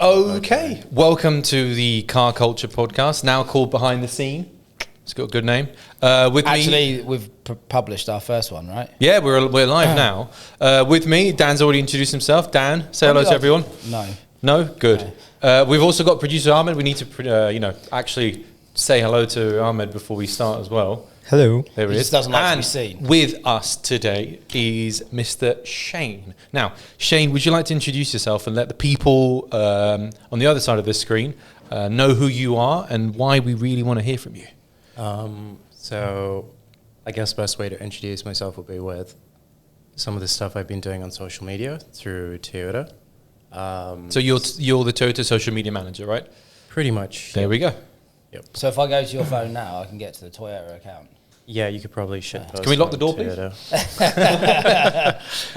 Okay, welcome to the Car Culture Podcast, now called Behind the Scene. It's got a good name. We've published our first one, right? Yeah, we're live now. With me, Dan's already introduced himself. Dan, say hello to everyone. No. No? Good. No. We've also got producer Ahmed. We need to, actually say hello to Ahmed before we start as well. Hello. There he is. Just doesn't like to be seen. With us today is Mr. Shane. Now, Shane, would you like to introduce yourself and let the people on the other side of the screen know who you are and why we really want to hear from you? So I guess the best way to introduce myself would be with some of the stuff I've been doing on social media through Toyota. So you're the Toyota social media manager, right? Pretty much. There we go. Yep. So if I go to your phone now, I can get to the Toyota account. Yeah, you could probably shitpost. Can we lock the door, please?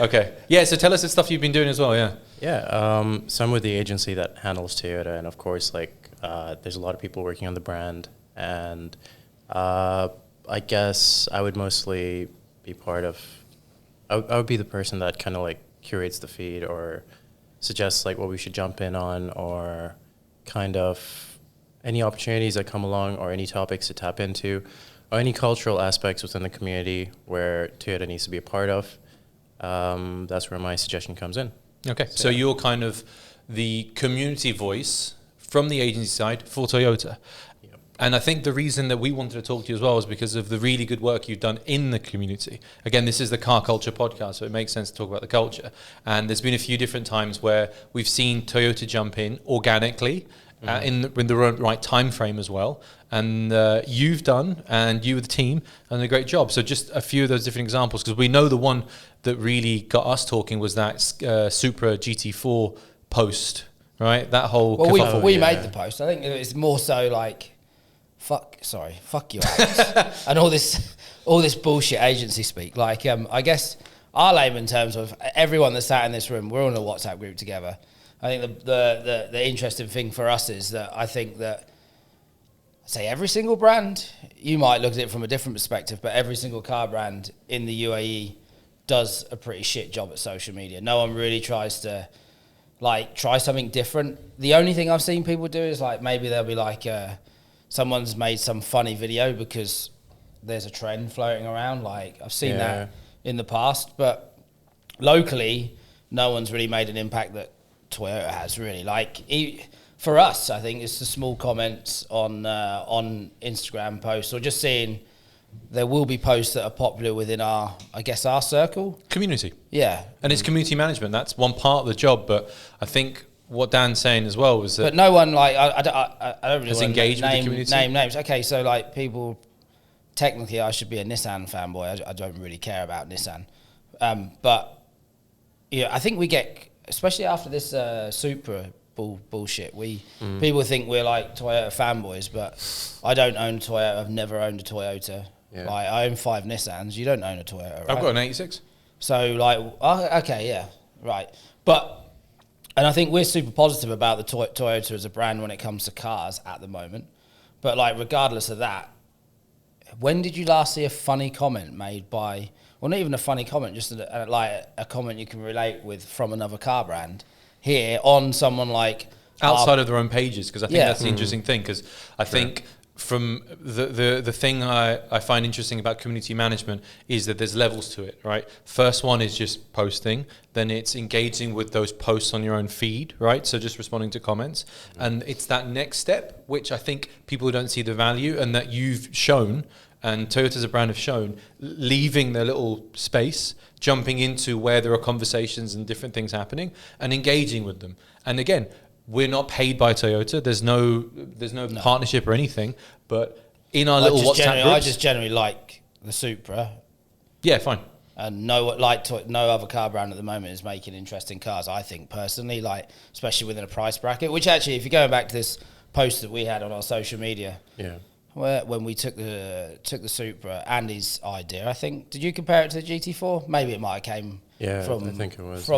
Okay. Yeah, so tell us the stuff you've been doing as well, yeah. Yeah, so I'm with the agency that handles Toyota, and of course, there's a lot of people working on the brand, and I guess I would mostly be part of, I would be the person that kind of curates the feed or suggests what we should jump in on, or kind of any opportunities that come along, or any topics to tap into, or any cultural aspects within the community where Toyota needs to be a part of. That's where my suggestion comes in. Okay, so you're kind of the community voice from the agency side for Toyota. Yep. And I think the reason that we wanted to talk to you as well is because of the really good work you've done in the community. Again, this is the Car Culture Podcast, so it makes sense to talk about the culture. And there's been a few different times where we've seen Toyota jump in organically, in the right time frame as well, and you've done, and you with the team, done a great job. So just a few of those different examples, because we know the one that really got us talking was that Supra GT4 post, right? That whole Well, we made the post. I think it's more so fuck you, Alex, and all this bullshit agency speak. I guess our layman terms of everyone that sat in this room, we're all in a WhatsApp group together. I think the interesting thing for us is that I think that, say, every single brand, you might look at it from a different perspective, but every single car brand in the UAE does a pretty shit job at social media. No one really tries to try something different. The only thing I've seen people do is maybe they'll be someone's made some funny video because there's a trend floating around. I've seen that in the past, but locally, no one's really made an impact that Toyota has, really. For us, I think it's the small comments on Instagram posts, or just seeing there will be posts that are popular within our circle. community. Yeah. And it's community management. That's one part of the job, but I think what Dan's saying as well was that... But no one, I don't really want engaged to with the community? name names. Okay, so people... Technically, I should be a Nissan fanboy. I don't really care about Nissan. But, yeah, I think we get... Especially after this Supra bullshit, people think we're Toyota fanboys, but I don't own Toyota. I've never owned a Toyota. Yeah. I own 5 Nissans. You don't own a Toyota, right? I've got an 86. So okay, yeah, right. And I think we're super positive about the Toyota as a brand when it comes to cars at the moment. But regardless of that, when did you last see a funny comment made by... Well, not even a funny comment, just a comment you can relate with from another car brand here on someone outside of their own pages, because I think that's the interesting thing, because I think from the thing I find interesting about community management is that there's levels to it, right? First one is just posting, then it's engaging with those posts on your own feed, right? So just responding to comments, and it's that next step, which I think people don't see the value, and that you've shown, and Toyota as a brand have shown, leaving their little space, jumping into where there are conversations and different things happening, and engaging with them. And again, we're not paid by Toyota. There's no partnership or anything. But in our little WhatsApp groups, I just generally like the Supra. Yeah, fine. And no other car brand at the moment is making interesting cars, I think, personally, especially within a price bracket, which actually, if you're going back to this post that we had on our social media, when we took the Supra, Andy's idea, I think, did you compare it to the GT4? Maybe it might have came from... I think it was.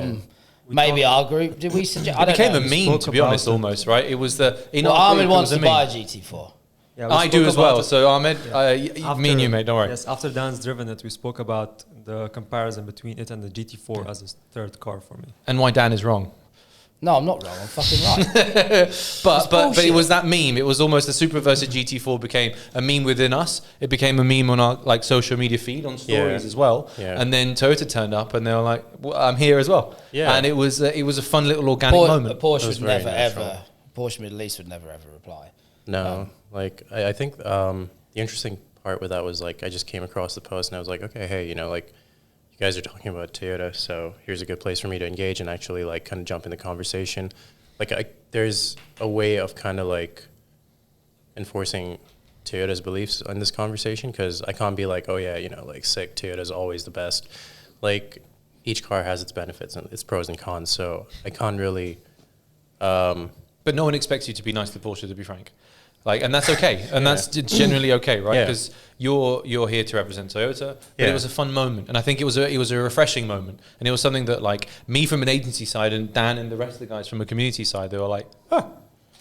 Maybe our group. Did we suggest... It became a meme, to be honest, almost, right? It was Ahmed wants to buy a GT4. Yeah, I do as well. So Ahmed, me and you, mate, don't worry. Yes, after Dan's driven it, we spoke about the comparison between it and the GT4 as a third car for me. And why Dan is wrong. No, I'm not wrong. I'm fucking right. But it was that meme. It was almost the Supra versus GT4 became a meme within us. It became a meme on our like social media feed on stories as well. Yeah. And then Toyota turned up and they were like, well, "I'm here as well." Yeah. And it was a fun little organic moment. Porsche would never ever. Porsche Middle East would never ever reply. No, I think the interesting part with that was like I just came across the post and I was like, okay, hey, like. You guys are talking about Toyota, so here's a good place for me to engage and actually like kind of jump in the conversation. Like there's a way of kind of like enforcing Toyota's beliefs in this conversation because I can't be like, oh yeah, like sick, Toyota's always the best. Like each car has its benefits and its pros and cons, so I can't really. But no one expects you to be nice to Porsche, to be frank. Like, and that's okay, and that's generally okay, right? Because you're here to represent Toyota. But it was a fun moment, and I think it was a refreshing moment, and it was something that like me from an agency side and Dan and the rest of the guys from a community side, they were like,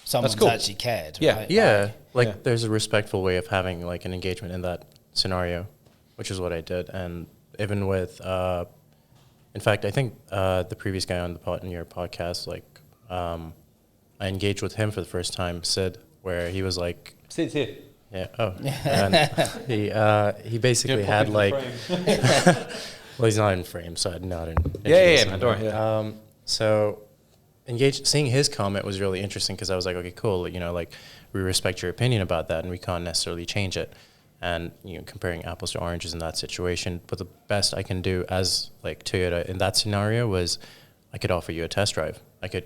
someone's cool. actually cared. Yeah, right? Like there's a respectful way of having like an engagement in that scenario, which is what I did, and even with, in fact, I think the previous guy on your podcast, like, I engaged with him for the first time, Sid. Where he was like, Sid's here. Yeah. Oh. And he basically had like, well, he's not in frame, so I'm not in. Man, don't worry. So, seeing his comment was really interesting because I was like, okay, cool. Like we respect your opinion about that, and we can't necessarily change it. And comparing apples to oranges in that situation, but the best I can do as like Toyota in that scenario was, I could offer you a test drive. I could,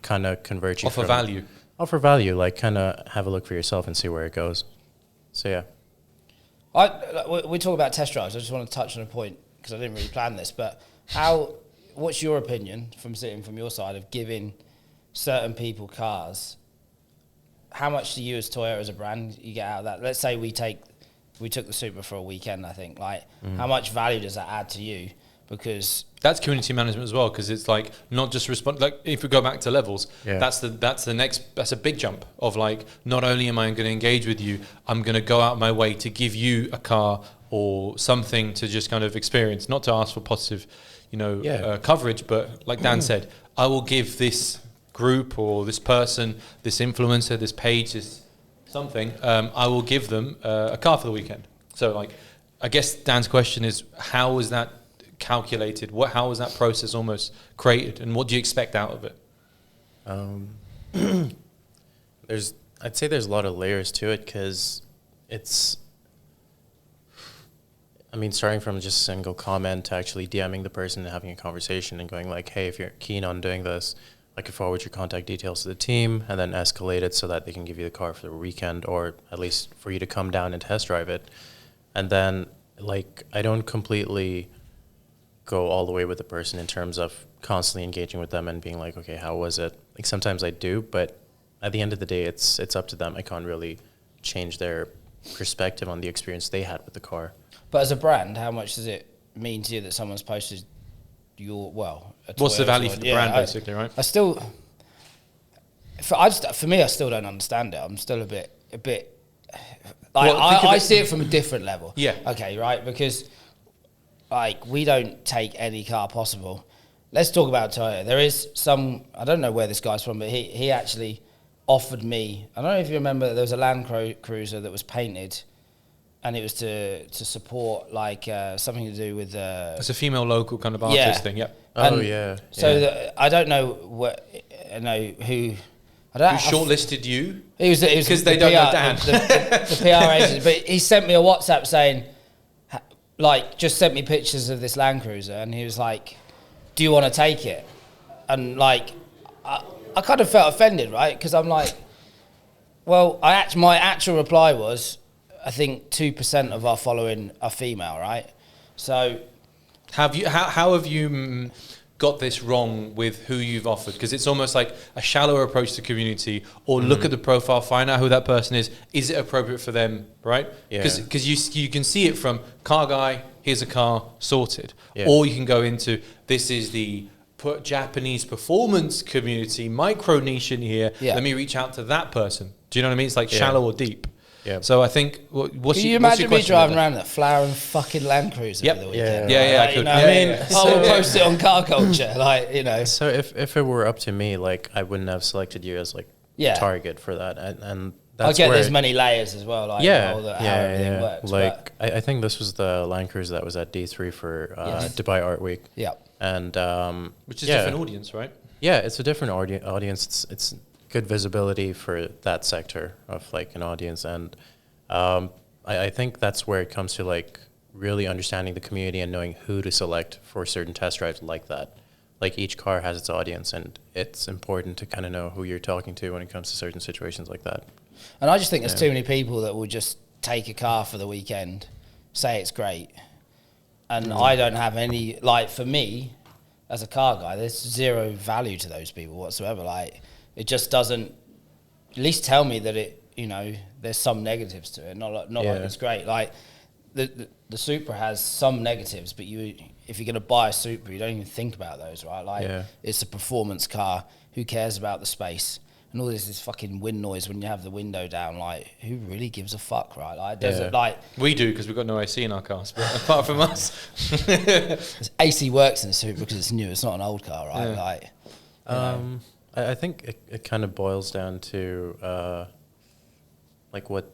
kind of convert you. Offer value. Offer value, like kind of have a look for yourself and see where it goes. So yeah. We talk about test drives. I just want to touch on a point because I didn't really plan this, but what's your opinion from your side of giving certain people cars? How much do you as Toyota as a brand you get out of that? Let's say we took the Supra for a weekend, I think. Like, how much value does that add to you? Because that's community management as well, because it's like not just respond. Like if we go back to levels, that's a big jump of like not only am I going to engage with you, I'm going to go out my way to give you a car or something to just kind of experience, not to ask for positive, coverage, but like Dan said, I will give this group or this person, this influencer, this page, this something. I will give them a car for the weekend. So like, I guess Dan's question is, how was that calculated? How was that process almost created, and what do you expect out of it? I'd say there's a lot of layers to it because starting from just a single comment to actually DMing the person and having a conversation and going like, hey, if you're keen on doing this, I could forward your contact details to the team and then escalate it so that they can give you the car for the weekend or at least for you to come down and test drive it. And then like, I don't completely go all the way with the person in terms of constantly engaging with them and being like, okay, how was it? Like sometimes I do, but at the end of the day, it's up to them. I can't really change their perspective on the experience they had with the car. But as a brand, how much does it mean to you that someone's posted what's the value for the brand, basically, right? For me, I still don't understand it. I'm still a bit. I see it from a different level. Yeah. Okay, right, because. Like, we don't take any car possible. Let's talk about Toyota. There is I don't know where this guy's from, but he actually offered me, I don't know if you remember, there was a Land Cruiser that was painted, and it was to support, like, something to do with... it's a female local kind of artist thing, yeah. So I don't know who... Who shortlisted you? He was because they don't know Dan. The PR agent. But he sent me a WhatsApp saying... Like, just sent me pictures of this Land Cruiser, and he was like, do you want to take it? And, like, I kind of felt offended, right? Because I'm like, well, my actual reply was, I think 2% of our following are female, right? So... How have you got this wrong with who you've offered? Because it's almost like a shallower approach to community, or look at the profile, find out who that person is it appropriate for them, right? Because you can see it from car guy, here's a car, sorted. Or you can go into, this is the Japanese performance community, micro niche in here, let me reach out to that person. Do you know what I mean? It's like shallow or deep. Yeah. So I think what's Can you your imagine me question driving about around in a flowering fucking Land Cruiser Yep. for the weekend? Yeah, I Like, could. I Yeah, mean, yeah. I will post it on Car Culture, like. So if it were up to me, like I wouldn't have selected you as like Yeah. target for that, and I that's get where there's many layers as well, like yeah, how everything works. Like I think this was the Land Cruiser that was at D3 for Yes. Dubai Art Week. Yeah. And which is a different audience, right? Yeah, it's a different audience. It's good visibility for that sector of like an audience, and I think that's where it comes to like really understanding the community and knowing who to select for certain test drives like that. Like each car has its audience, and it's important to kind of know who you're talking to when it comes to certain situations like that. And I just think there's too many people that will just take a car for the weekend, say it's great, and I don't have any, like, for me, as a car guy, there's zero value to those people whatsoever. Like, it just doesn't, at least tell me that it, you know, there's some negatives to it, not like it's great. Like, the Supra has some negatives, but if you're going to buy a Supra, you don't even think about those, right? Like, it's a performance car. Who cares about the space? And all this fucking wind noise when you have the window down. Like, who really gives a fuck, right? Like, does it, like... We do, because we've got no AC in our cars, but apart from us... AC works in a Supra because it's new. It's not an old car, right? Yeah. Like, I think it kind of boils down to like what...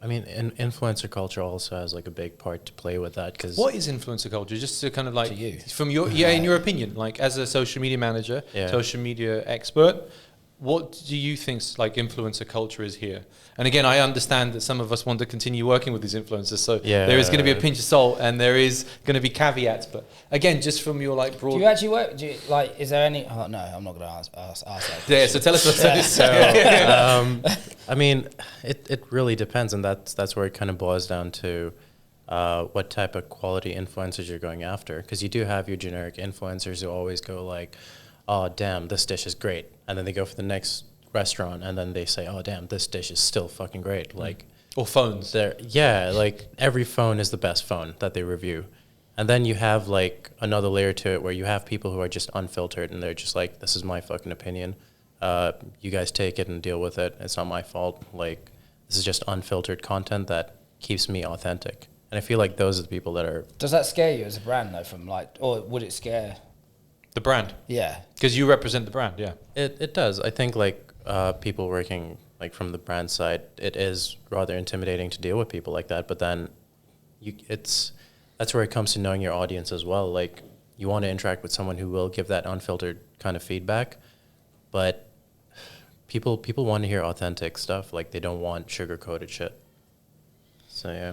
I mean, influencer culture also has like a big part to play with that. Cause what is influencer culture? Just to kind of like, to you. From your, in your opinion, like as a social media manager, social media expert, what do you think like influencer culture is here? And again, I understand that some of us want to continue working with these influencers, so there is going to be a pinch of salt and there is going to be caveats. But again, just from your like broad... Do you actually work? Do you, like, is there any... Oh, no, I'm not going to ask that. Yeah, so tell us what's this. I mean, it really depends, and that's where it kind of boils down to what type of quality influencers you're going after. Because you do have your generic influencers who always go like, oh, damn, this dish is great. And then they go for the next restaurant and then they say, oh, damn, this dish is still fucking great. Like, or phones. Like every phone is the best phone that they review. And then you have like another layer to it where you have people who are just unfiltered and they're just like, this is my fucking opinion. You guys take it and deal with it. It's not my fault. Like, this is just unfiltered content that keeps me authentic. And I feel like those are the people that are... Does that scare you as a brand, though, from like... Or would it scare... The brand? Yeah. Because you represent the brand, yeah. It does. I think like people working like from the brand side, it is rather intimidating to deal with people like that. But then that's where it comes to knowing your audience as well. Like, you want to interact with someone who will give that unfiltered kind of feedback, but people want to hear authentic stuff. Like, they don't want sugar-coated shit. So yeah.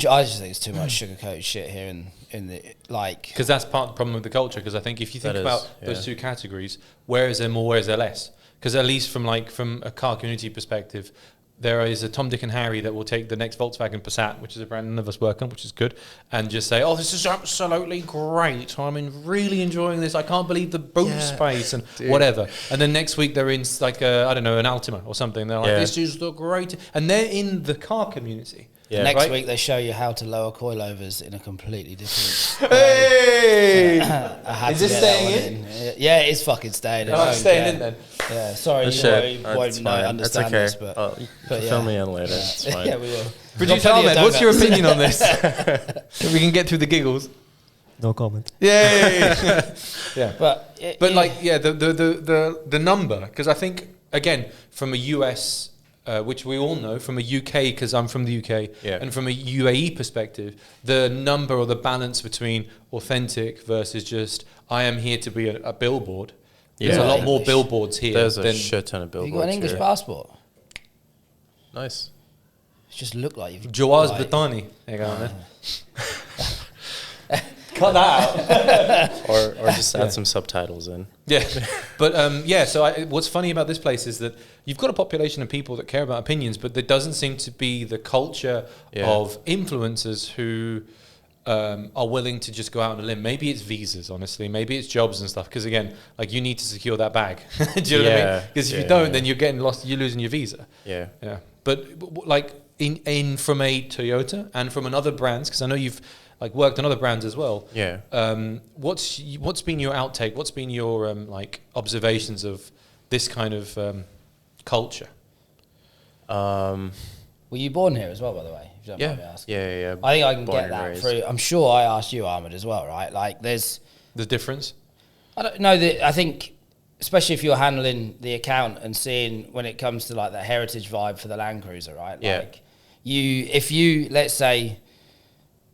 I just think it's too much sugar-coated shit here in the, like... Because that's part of the problem with the culture, because I think if you think about those two categories, where is there more, where is there less? Because at least from a car community perspective, there is a Tom, Dick and Harry that will take the next Volkswagen Passat, which is a brand none of us work on, which is good, and just say, oh, this is absolutely great. really enjoying this. I can't believe the boot space and whatever. And then next week they're in like, I don't know, an Altima or something. They're like, this is the great... And they're in the car community. Yeah. Next week they show you how to lower coilovers in a completely different way. Hey! Is this staying in? Yeah, it is fucking staying in. Oh, it's staying in then. Yeah, sorry, you won't understand this, but fill me in later. It's fine. Yeah, we will. Producer Ahmed, what's your opinion on this? We can get through the giggles. No comment. Yeah. But the number, because I think again from a US, which we all know, from a UK, because I'm from the UK, and from a UAE perspective, the number or the balance between authentic versus just I am here to be a billboard. There's a lot more billboards here. There's a shit ton of billboards. You got an English passport? Nice. It just look like you've... Jawaz Batani. There you go, man. Cut that out. or just add some subtitles in. Yeah. But so what's funny about this place is that you've got a population of people that care about opinions, but there doesn't seem to be the culture of influencers who are willing to just go out on a limb. Maybe it's visas, honestly. Maybe it's jobs and stuff. Because again, like, you need to secure that bag. Do you know what I mean? Because if you don't, then you're getting lost. You're losing your visa. Yeah. Yeah. But like in from a Toyota and from another brands, because I know you've like worked on other brands as well. Yeah. What's been your outtake? What's been your like observations of this kind of culture? Well, Were you born here as well, by the way? If you don't mind me asking. Yeah. I think I can Born get and that raised. through. I'm sure I asked you, Ahmed, as well, right? Like, there's... The difference? I don't know. I think, especially if you're handling the account and seeing when it comes to, like, the heritage vibe for the Land Cruiser, right? Yeah. Like, if you, let's say,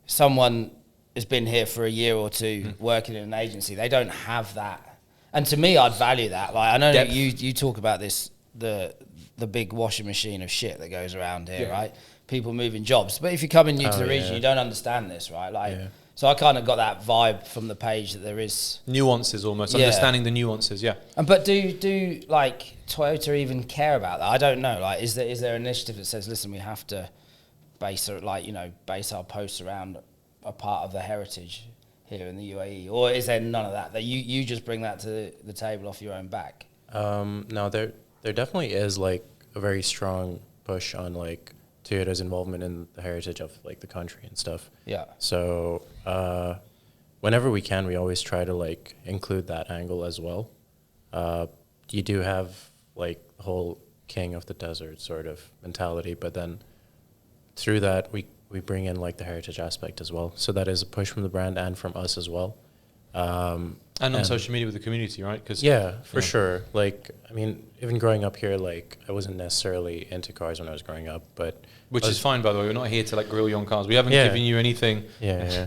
someone has been here for a year or two working in an agency, they don't have that. And to me, I'd value that. Like, I know that you talk about this, the big washing machine of shit that goes around here, right? People moving jobs. But if you're coming new to the region, you don't understand this, right? Like, so I kind of got that vibe from the page that there is Nuances almost, understanding the nuances, But do like Toyota even care about that? I don't know. Like, is there an initiative that says, listen, we have to base our posts around a part of the heritage here in the UAE, or is there none of that? That you just bring that to the table off your own back? No, there definitely is like a very strong push on like Toyota's involvement in the heritage of like the country and stuff. Yeah. So whenever we can, we always try to like include that angle as well. You do have like the whole king of the desert sort of mentality, but then through that we bring in like the heritage aspect as well. So that is a push from the brand and from us as well. And on social media with the community, right? Cause, for sure. Like, I mean, even growing up here, like, I wasn't necessarily into cars when I was growing up, but... Which is fine, by the way. We're not here to, like, grill you on cars. We haven't given you anything. Yeah.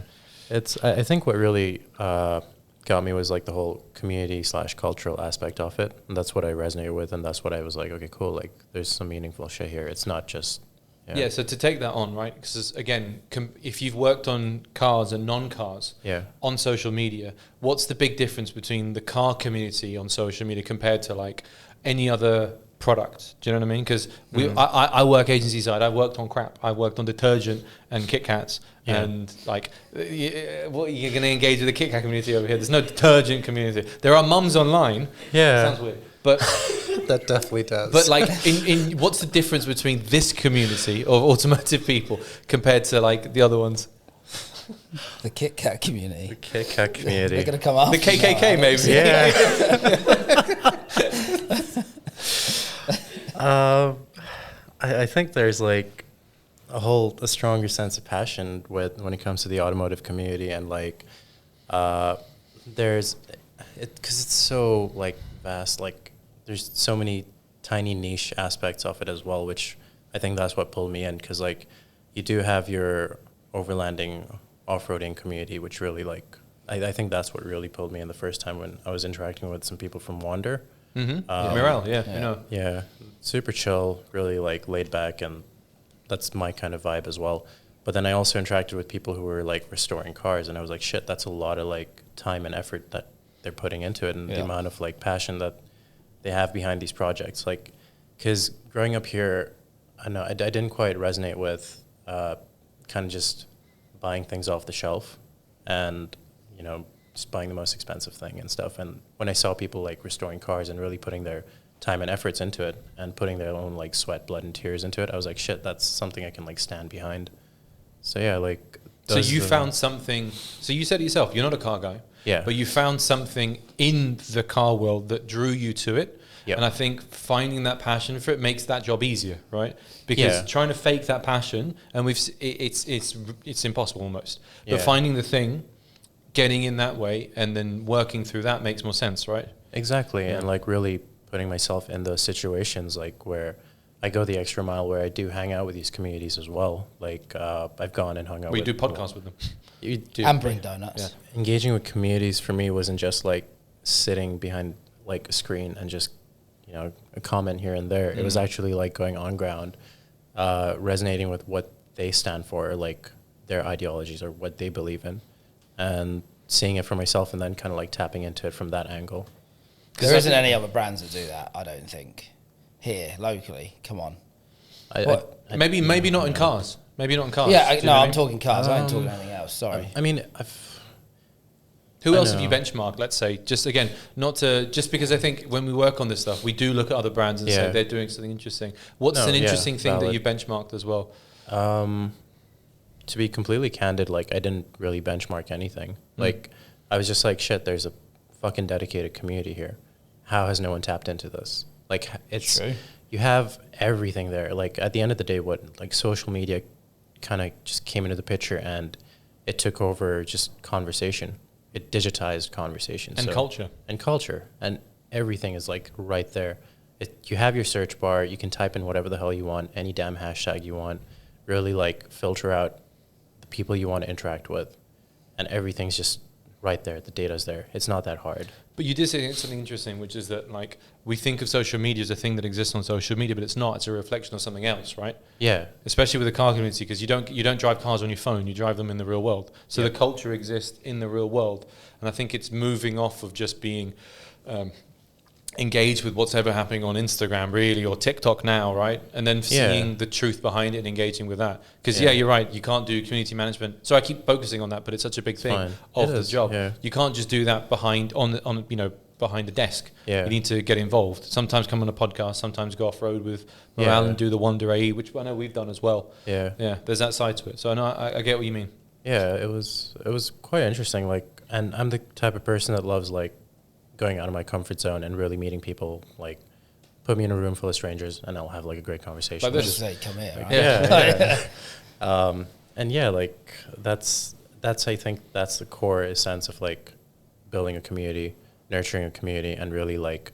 I think what really got me was, like, the whole community/cultural aspect of it. And that's what I resonated with, and that's what I was like, okay, cool. Like, there's some meaningful shit here. It's not just... Yeah, so to take that on, right? Because again, if you've worked on cars and non-cars on social media, what's the big difference between the car community on social media compared to like any other product? Do you know what I mean? Because I work agency side. I worked on crap. I worked on detergent and Kit Kats. And like, what you're going to engage with the Kit Kat community over here? There's no detergent community. There are mums online. Yeah, sounds weird, but. That definitely does. But like, in what's the difference between this community of automotive people compared to like the other ones? The Kit Kat community. The Kit Kat community. They're going to come after the KKK, maybe. Yeah. I think there's like a stronger sense of passion when it comes to the automotive community, and like because it's so like vast, like. There's so many tiny niche aspects of it as well, which I think that's what pulled me in, because like you do have your overlanding off-roading community, which really like I think that's what really pulled me in the first time when I was interacting with some people from Wander. Mirel, you know. Yeah, super chill, really like laid back, and that's my kind of vibe as well. But then I also interacted with people who were like restoring cars, and I was like, shit, that's a lot of like time and effort that they're putting into it, and the amount of like passion that they have behind these projects. Like, because growing up here, I know I didn't quite resonate with kind of just buying things off the shelf and, you know, just buying the most expensive thing and stuff. And when I saw people like restoring cars and really putting their time and efforts into it and putting their own like sweat, blood, and tears into it, I was like, shit, that's something I can like stand behind. So yeah, like. So you found something. So you said it yourself, you're not a car guy. Yeah. But you found something in the car world that drew you to it. Yep. And I think finding that passion for it makes that job easier, right? Because trying to fake that passion, and it's impossible almost. But finding the thing, getting in that way, and then working through that makes more sense, right? Exactly. And like really putting myself in those situations, like where I go the extra mile, where I do hang out with these communities as well. Like I've gone and hung out. We do podcasts with them. You do. And bring donuts. Yeah. Engaging with communities for me wasn't just like sitting behind like a screen and just, you know, a comment here and there. It was actually like going on ground, resonating with what they stand for, like their ideologies or what they believe in, and seeing it for myself, and then kind of like tapping into it from that angle. There isn't any other brands that do that, I don't think, here locally. Come on. Maybe not in cars. Maybe not in cars. Yeah, I'm talking cars. I ain't talking anything else. Sorry. I mean, who else have you benchmarked? Let's say, just again, not to just because I think when we work on this stuff, we do look at other brands and say they're doing something interesting. What's an interesting thing that you benchmarked as well? To be completely candid, like I didn't really benchmark anything. Like I was just like, shit, there's a fucking dedicated community here. How has no one tapped into this? Like it's, true. you have everything there. Like at the end of the day, what like social media kind of just came into the picture and it took over just conversation. It digitized conversation And culture. and culture, and everything is like right there. You have your search bar. You can type in whatever the hell you want, any damn hashtag you want. Really like filter out the people you want to interact with, and everything's just right there. The data's there. It's not that hard. But you did say something interesting, which is that like we think of social media as a thing that exists on social media, but it's not. It's a reflection of something else, right? Yeah. Especially with the car community, because you don't drive cars on your phone. You drive them in the real world. So the culture exists in the real world, and I think it's moving off of just being engaged with what's ever happening on Instagram, really, or TikTok now, right? And then seeing the truth behind it and engaging with that. Because you're right. You can't do community management. So I keep focusing on that, but it's such a big thing of the job. Yeah. You can't just do that behind the desk. Yeah. You need to get involved. Sometimes come on a podcast. Sometimes go off road with Morale and do the Wander AE, which I know we've done as well. Yeah. Yeah. There's that side to it. So I know I get what you mean. Yeah. It was quite interesting. Like, and I'm the type of person that loves like going out of my comfort zone and really meeting people. Like, put me in a room full of strangers and I'll have like a great conversation. Like this, say, come here. Right? Yeah. And yeah, like that's I think that's the core essence of like building a community, nurturing a community, and really like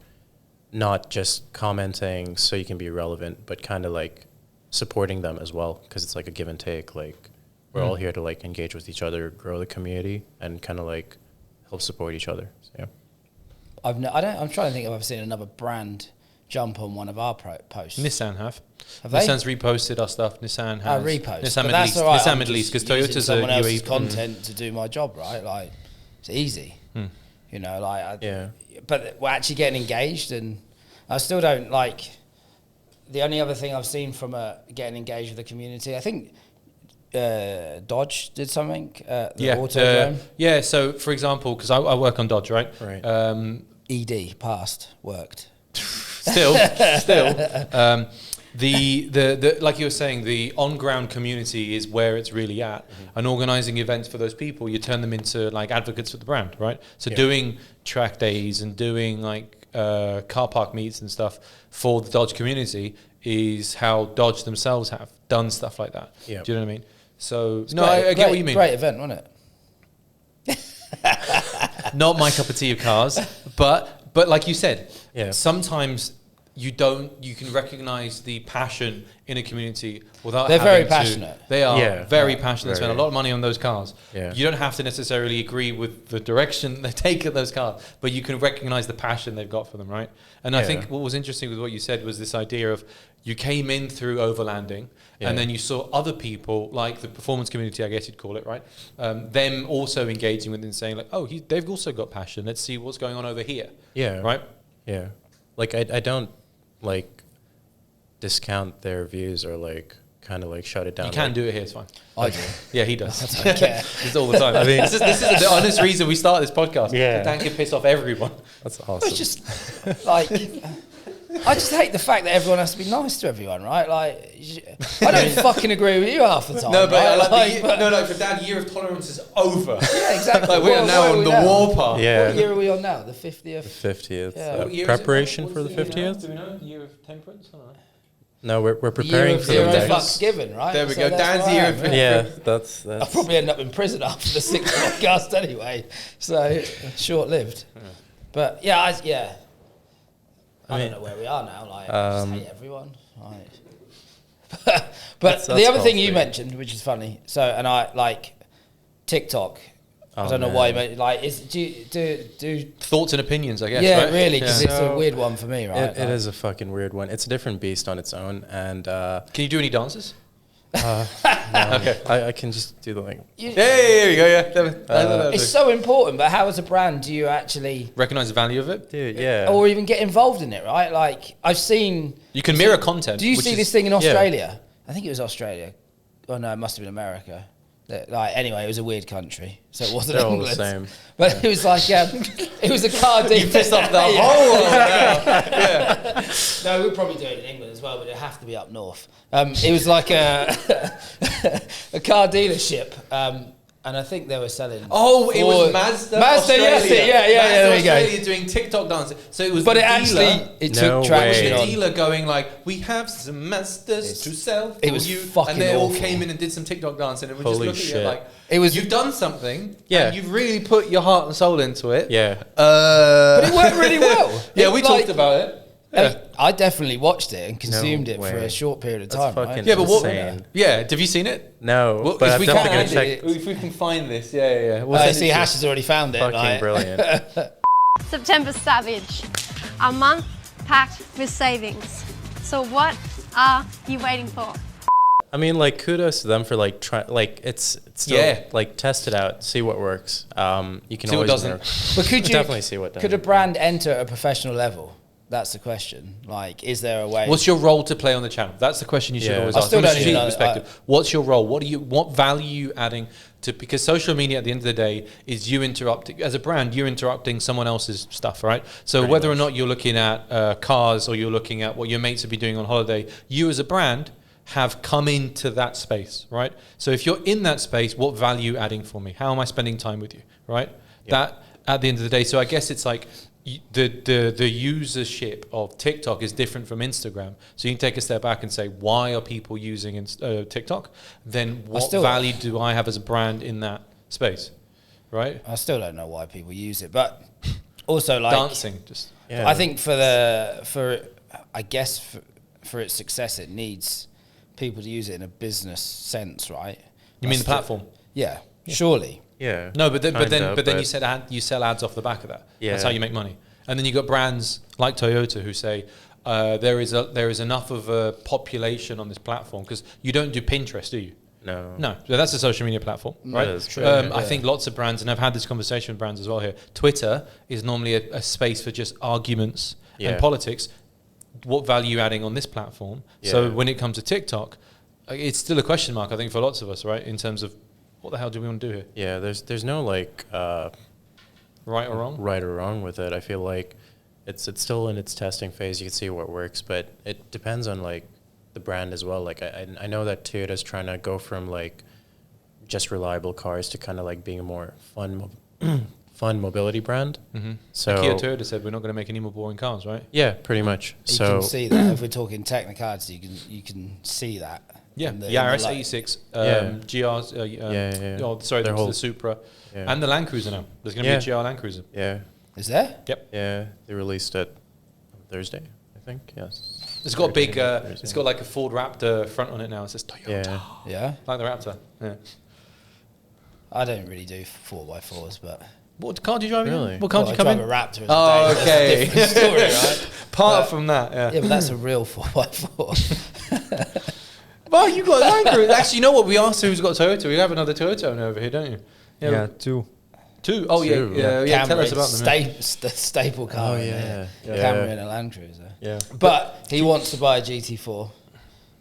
not just commenting so you can be relevant, but kind of like supporting them as well, because it's like a give and take. Like we're all here to like engage with each other, grow the community, and kind of like help support each other. So, yeah. I'm trying to think if I've seen another brand jump on one of our posts. Nissan have. They? Nissan's reposted our stuff. Nissan has. Repost. Nissan Middle East. Right. Nissan Middle East, because Toyota's someone a else's UAE content to do my job, right? Like, it's easy. You know, like, but we're actually getting engaged, and I still don't like. The only other thing I've seen from getting engaged with the community, I think Dodge did something. Yeah. So, for example, because I work on Dodge, right? Right. ED passed worked. Still. The like you were saying, the on-ground community is where it's really at. And organising events for those people, you turn them into like advocates for the brand, right? So doing track days and doing like car park meets and stuff for the Dodge community is how Dodge themselves have done stuff like that. Yeah. Do you know what I mean? So I get what you mean. Great event, wasn't it? Not my cup of tea of cars, but like you said, sometimes you can recognize the passion in a community without They're very passionate. They are very passionate. They spend a lot of money on those cars. Yeah. You don't have to necessarily agree with the direction they take of those cars, but you can recognize the passion they've got for them, right? And I think what was interesting with what you said was this idea of you came in through overlanding, and then you saw other people, like the performance community, I guess you'd call it, right? Them also engaging with it and saying like, oh, they've also got passion. Let's see what's going on over here. Yeah. Right? Yeah. Like I don't like discount their views or like kind of like shut it down. You can do it here, it's fine. I do. Yeah, he does. It's all the time. I mean, this is the honest reason we start this podcast. Yeah. Dan can piss off everyone. That's awesome. It's just like, I just hate the fact that everyone has to be nice to everyone, right? Like, I don't fucking agree with you half the time. No, but right? for Dan, year of tolerance is over. Yeah, exactly. Like we are now on the warpath. Yeah. What year are we on now? The 50th? The 50th. Yeah. Preparation for the 50th? Do we know? Year of temperance? No, we're preparing for the year of next. Thanksgiving, right? There we go. Dan's year of Yeah, that's. I'll probably end up in prison after the 6th podcast anyway. So short-lived. But I don't know where we are now. Like, I just hate everyone. Like, but the other thing you mentioned, which is funny, and I like TikTok. I don't know why, but like, do thoughts and opinions, I guess. Yeah, right? really, because it's a weird one for me, right? It is a fucking weird one. It's a different beast on its own, and can you do any dances? No. Okay, I can just do the like. There you go. Yeah, it's so important. But how, as a brand, do you actually recognize the value of it, dude? Yeah, or even get involved in it? Right? Like, I've seen. You can mirror content. Do you see this thing in Australia? I think it was Australia. Oh no, it must have been America. Like, anyway, it was a weird country, so it wasn't all England. the same. But it was like, it was a car dealer. You pissed off the whole world now. No, we'll probably do it in England as well, but it'd have to be up north. It was like a car dealership, and And I think they were selling. Oh, it was Mazda. Mazda, yes, Australia. yeah. There we go. Australia doing TikTok dancing. So it was. But the it actually dealer, took traction the on. dealer going like, "We have some Mazdas to sell for it was you," fucking and they all awful. came in and did some TikTok dancing, and we just Holy looking at shit. it like, It was. "You've done something. Yeah. and you've really put your heart and soul into it." Yeah. But it worked really well. Yeah, we talked about it. Yeah. I definitely watched it and consumed No it for way. a short period of That's time. fucking Right? Yeah, but what? insane. Yeah, have you seen it? No, Well, but if I'm we definitely can, gonna check. if we can find this, yeah. We'll I send it see to you. Hash has already found it. Fucking Like. brilliant. September Savage, a month packed with savings. So what are you waiting for? I mean, like, kudos to them for like try. Like, it's still Yeah. like test it out, see what works. You can See what always doesn't. But could you definitely see what could a doesn't. brand enter at a professional level? That's the question. Like, is there a way? What's your role to play on the channel? That's the question you should Yeah. always I ask. still From a don't even strategic know. perspective, what's your role? What value are you adding to? Because social media, at the end of the day, is you interrupting as a brand. You're interrupting someone else's stuff, right? So Pretty whether or much. not you're looking at cars or you're looking at what your mates would be doing on holiday, you as a brand have come into that space, right? So if you're in that space, what value adding for me? How am I spending time with you, right? Yeah. That at the end of the day. So I guess it's like the usership of TikTok is different from Instagram. So you can take a step back and say, why are people using TikTok? Then what value do I have as a brand in that space, right? I still don't know why people use it, but also like Dancing, just Yeah. I think for its success, it needs people to use it in a business sense, right? you mean the platform? Yeah, surely. Yeah. No, but then Kinda, you said you sell ads off the back of that. Yeah. That's how you make money. And then you got brands like Toyota who say there is enough of a population on this platform, because you don't do Pinterest, do you? No. No, so that's a social media platform, right? That is true. I think lots of brands, and I've had this conversation with brands as well here. Twitter is normally a space for just arguments Yeah. and politics. What value you adding on this platform? So Yeah. when it comes to TikTok, it's still a question mark, I think, for lots of us, right? In terms of what the hell do we want to do here, Yeah. There's no like right or wrong? right or wrong with it. I feel like it's still in its testing phase. You can see what works, but it depends on like the brand as well. Like I know that Toyota's trying to go from like just reliable cars to kind of like being a more fun mobility brand. Mm-hmm. So Kia Toyota said we're not going to make any more boring cars, right? yeah, pretty much. You So can see that if we're talking technicality, you can see that. Yeah, in the Yaris light. 86, Yeah. GRs. Yeah. Oh, sorry, Their there's whole- the Supra yeah. and the Land Cruiser now. There's going to Yeah. be a GR Land Cruiser. yeah, Is there? Yep. yeah, they released it on Thursday, I think. Yes. It's got a big. Thursday. It's got like a Ford Raptor front on it now. It says Toyota, Yeah. Yeah. like the Raptor. Yeah. I don't really do 4x4s, but What car do you drive? again? Really? What car do I you come drive in? a Raptor. As Oh, a day. okay. That's a different story, right? Apart But- from that, yeah. Yeah, but that's a real 4x4. Well, you got a Land Cruiser. Actually, you know what? We asked who's got a Toyota. We have another Toyota owner over here, don't you? Yeah, two. Two. Oh, Two. yeah. Tell us about them. Yeah. Staple car. Oh, in yeah. there. Yeah. Camry and a Land Cruiser. Yeah. But he wants to buy a GT4,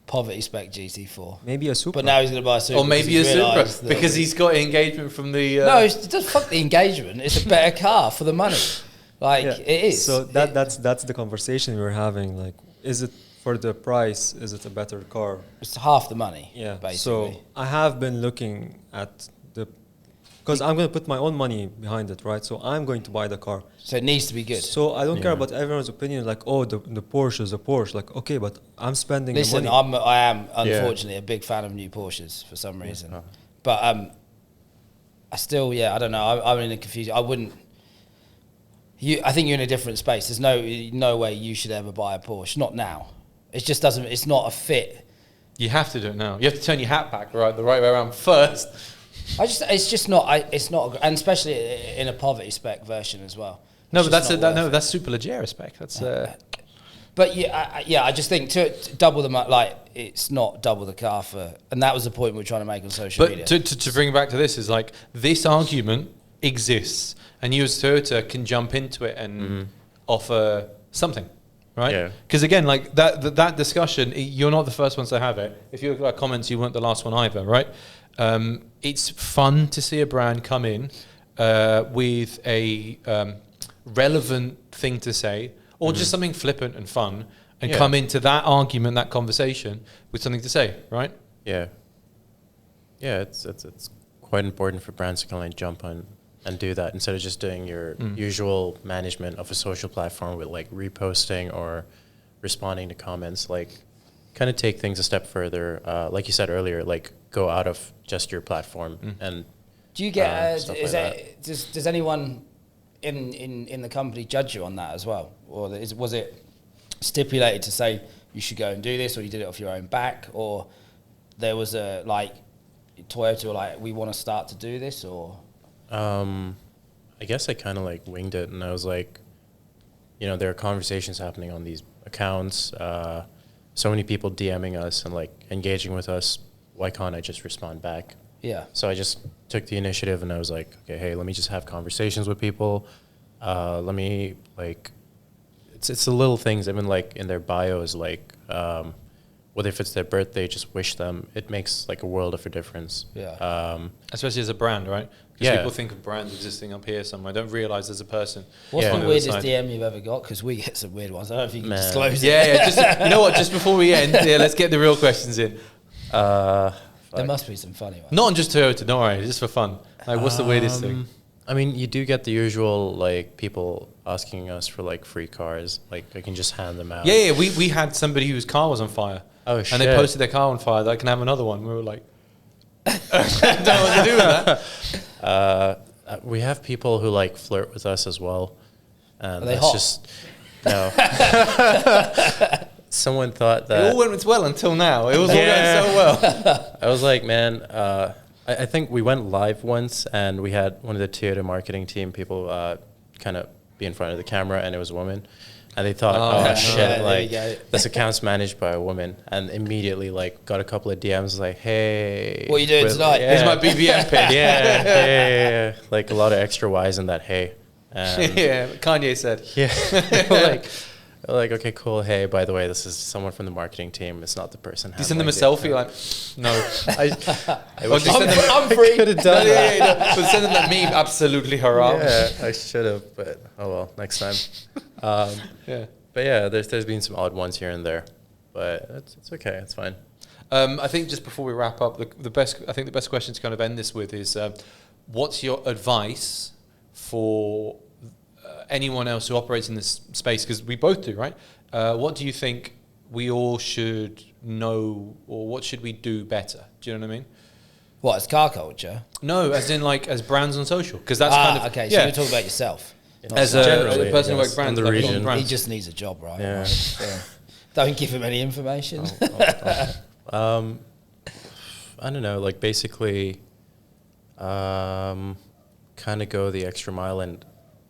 poverty spec GT4. Maybe a Supra. But now he's going to buy a Supra. Or maybe a because he's Supra, realised that- because he's got engagement from the. No, it doesn't fuck the engagement. It's a better car for the money. Like Yeah. it is. So that's the conversation we're having. Like, is it for the price? Is it a better car? it's half the money. Yeah. basically. So I have been looking at because I'm going to put my own money behind it, right? So I'm going to buy the car. So it needs to be good. So I don't care Yeah. about everyone's opinion. Like, oh, the Porsche is a Porsche. Like, okay, but I'm spending Listen, the money. I am unfortunately a big fan of new Porsches for some reason, but I still, I don't know. I'm in a confusion. I wouldn't. I think you're in a different space. There's no way you should ever buy a Porsche. Not now. It just doesn't. It's not a fit. You have to do it now. You have to turn your hat back the right way around first. It's just not. It's not, and especially in a poverty spec version as well. No, It's but just not worth it. that's super leggera spec. That's But I just think to double the like it's not double the car for, and that was the point we're trying to make on social media. But to bring it back to this is like this argument exists, and you as Toyota can jump into it and offer something, right? Yeah. Because again, like that discussion, you're not the first ones to have it. If you look at our comments, you weren't the last one either, right? It's fun to see a brand come in with a relevant thing to say, or just something flippant and fun, and come into that argument, that conversation with something to say, right? Yeah. Yeah, it's quite important for brands to kind of like jump on and do that instead of just doing your usual management of a social platform with like reposting or responding to comments. Like, kind of take things a step further. Like you said earlier, like go out of just your platform and. Do you get? Stuff Does anyone in the company judge you on that as well, or was it stipulated to say you should go and do this, or you did it off your own back, or there was a like Toyota were like, we want to start to do this, or? I guess I kind of like winged it, and I was like, there are conversations happening on these accounts, so many people DMing us and like engaging with us. Why can't I just respond back? Yeah. So I just took the initiative, and I was like, okay, hey, let me just have conversations with people. Let me like, it's the little things, even like in their bios, like whether if it's their birthday, just wish them. It makes like a world of a difference. Yeah. Especially as a brand, right? Because Yeah. people think of brands existing up here somewhere. Don't realize there's a person. What's Yeah. the On the other weirdest side. DM you've ever got? Because we get some weird ones. I don't know if you can Man. disclose it. Yeah. Just you know what? Just before we end, let's get the real questions in. There must be some funny ones. Not on just Toyota. Don't worry. Just for fun. Like, what's the weirdest thing? I mean, you do get the usual like people asking us for like free cars. Like I can just hand them out. Yeah. We had somebody whose car was on fire. Oh, And shit. they posted their car on fire. That can have another one. We were like, don't know what to do with that. We have people who like flirt with us as well, and Are they that's hot? just no. Someone thought It that all went well until now. It was all going so well. I was like, man, I think we went live once, and we had one of the Toyota marketing team people kind of be in front of the camera, and it was a woman. And they thought, Oh, oh, yeah. shit, Yeah, there like, you go. this account's managed by a woman. And immediately, like, got a couple of DMs like, hey. What are you doing with- tonight? Here's my BBM pin. yeah. Like, a lot of extra Y's in that, hey. And Yeah, Kanye said. yeah. like, okay, cool. Hey, by the way, this is someone from the marketing team. It's not the person. Do you send them a handling selfie? Like, no. I Or wish do you send them? I'm free. could have No, done that. yeah. But send them that meme. Absolutely haram. Yeah, I should have, but oh well, next time. Yeah. But yeah, there's been some odd ones here and there, but it's okay. It's fine. I think just before we wrap up, the best question to kind of end this with is, what's your advice for anyone else who operates in this space? Because we both do, right? What do you think we all should know, or what should we do better? Do you know what I mean? What, it's car culture? No, as in like as brands on social, because that's kind of okay. So yeah. you're talking about yourself. As Generally, a person who I works guess, brands, in the like, on region. brands. He just needs a job, right? Yeah. So don't give him any information. I don't know. Like basically, kind of go the extra mile and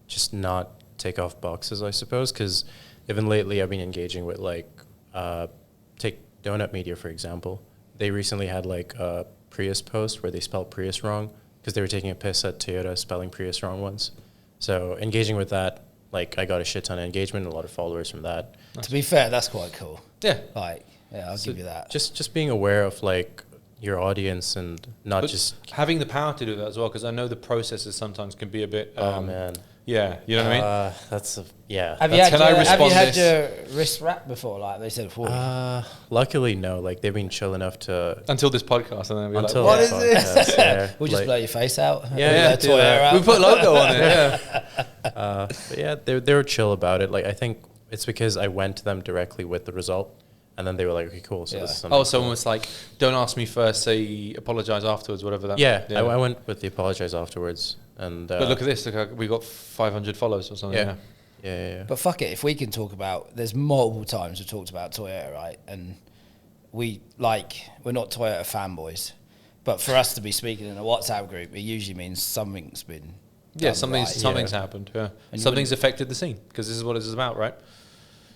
just not take off boxes, I suppose. Because even lately, I've been engaging with like, take Donut Media for example. They recently had like a Prius post where they spelled Prius wrong because they were taking a piss at Toyota spelling Prius wrong once. So engaging with that, like I got a shit ton of engagement and a lot of followers from that. To be fair, that's quite cool. Yeah. Like, yeah, I'll give you that. Just being aware of like your audience and not But just having the power to do that as well, because I know the processes sometimes can be a bit. oh man. Yeah, you know what I mean. That's a yeah. Have you That's- had, can I your, have you respond had this? your wrist wrapped before? Like they said, Luckily, no. Like they've been chill enough to Until this podcast, and then we're until like, the what is this? podcast, yeah. we'll just Like, blow your face out. Yeah, Toy air out. we put logo on it. Yeah. but yeah, they were chill about it. Like I think it's because I went to them directly with the result, and then they were like, okay, cool. So Yeah. this is something Oh, someone was like, "Don't ask me first. Say apologize afterwards." Whatever that. yeah. I went with the apologize afterwards, and But look at this. Look, we got 500 followers or something. yeah. Yeah. Yeah. But fuck it, if we can talk about, there's multiple times we've talked about Toyota, right? And we're not Toyota fanboys, but for us to be speaking in a WhatsApp group, it usually means something's been Yeah, done something's right. happened. Yeah, And you something's affected the scene because this is what it's about, right?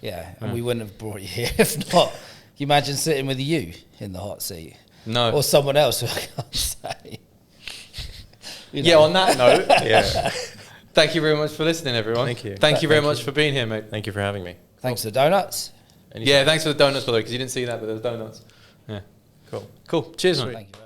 Yeah, and we wouldn't have brought you here if not. Can you imagine sitting with you in the hot seat? No. Or someone else who I can't say. You know. Yeah. On that note, Yeah. thank you very much for listening, everyone. Thank you. Thank you very much for being here, mate. Thank you for having me. Thanks for the donuts. Yeah, thanks for the donuts, by the way, because you didn't see that, but there's donuts. Yeah. Cool. Cool. Cheers, man. Thank you.